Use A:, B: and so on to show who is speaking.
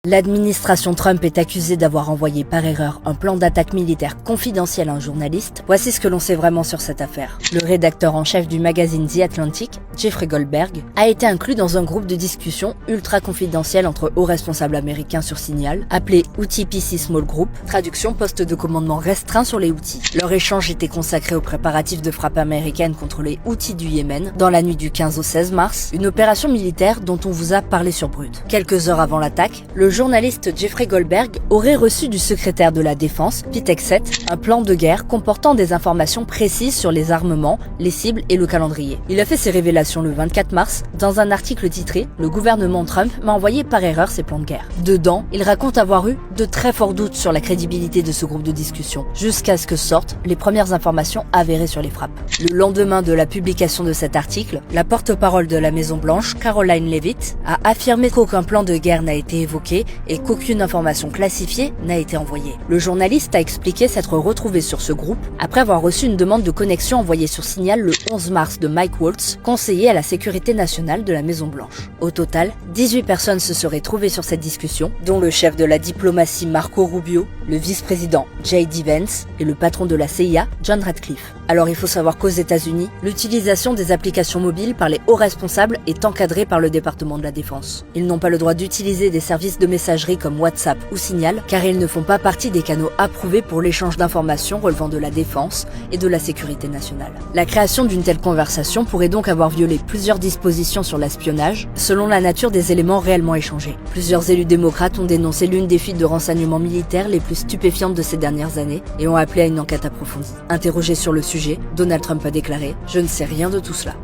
A: L'administration Trump est accusée d'avoir envoyé par erreur un plan d'attaque militaire confidentiel à un journaliste. Voici ce que l'on sait vraiment sur cette affaire. Le rédacteur en chef du magazine The Atlantic, Jeffrey Goldberg, a été inclus dans un groupe de discussion ultra confidentiel entre hauts responsables américains sur Signal, appelé UTPC Small Group, traduction poste de commandement restreint sur les Houthis. Leur échange était consacré aux préparatifs de frappe américaine contre les Houthis du Yémen dans la nuit du 15 au 16 mars, une opération militaire dont on vous a parlé sur Brut. Quelques heures avant l'attaque, le journaliste Jeffrey Goldberg aurait reçu du secrétaire de la Défense, Pete Hegseth, un plan de guerre comportant des informations précises sur les armements, les cibles et le calendrier. Il a fait ses révélations le 24 mars dans un article titré « Le gouvernement Trump m'a envoyé par erreur ses plans de guerre ». Dedans, il raconte avoir eu de très forts doutes sur la crédibilité de ce groupe de discussion, jusqu'à ce que sortent les premières informations avérées sur les frappes. Le lendemain de la publication de cet article, la porte-parole de la Maison-Blanche, Caroline Leavitt, a affirmé qu'aucun plan de guerre n'a été évoqué et qu'aucune information classifiée n'a été envoyée. Le journaliste a expliqué s'être retrouvé sur ce groupe après avoir reçu une demande de connexion envoyée sur Signal le 11 mars de Mike Waltz, conseiller à la sécurité nationale de la Maison-Blanche. Au total, 18 personnes se seraient trouvées sur cette discussion, dont le chef de la diplomatie Marco Rubio, le vice-président J.D. Vance et le patron de la CIA, John Ratcliffe. Alors il faut savoir qu'aux États-Unis, l'utilisation des applications mobiles par les hauts responsables est encadrée par le département de la Défense. Ils n'ont pas le droit d'utiliser des services de messagerie comme WhatsApp ou Signal, car ils ne font pas partie des canaux approuvés pour l'échange d'informations relevant de la défense et de la sécurité nationale. La création d'une telle conversation pourrait donc avoir violé plusieurs dispositions sur l'espionnage, selon la nature des éléments réellement échangés. Plusieurs élus démocrates ont dénoncé l'une des fuites de renseignements militaires les plus stupéfiantes de ces dernières années et ont appelé à une enquête approfondie. Interrogé sur le sujet, Donald Trump a déclaré « Je ne sais rien de tout cela ».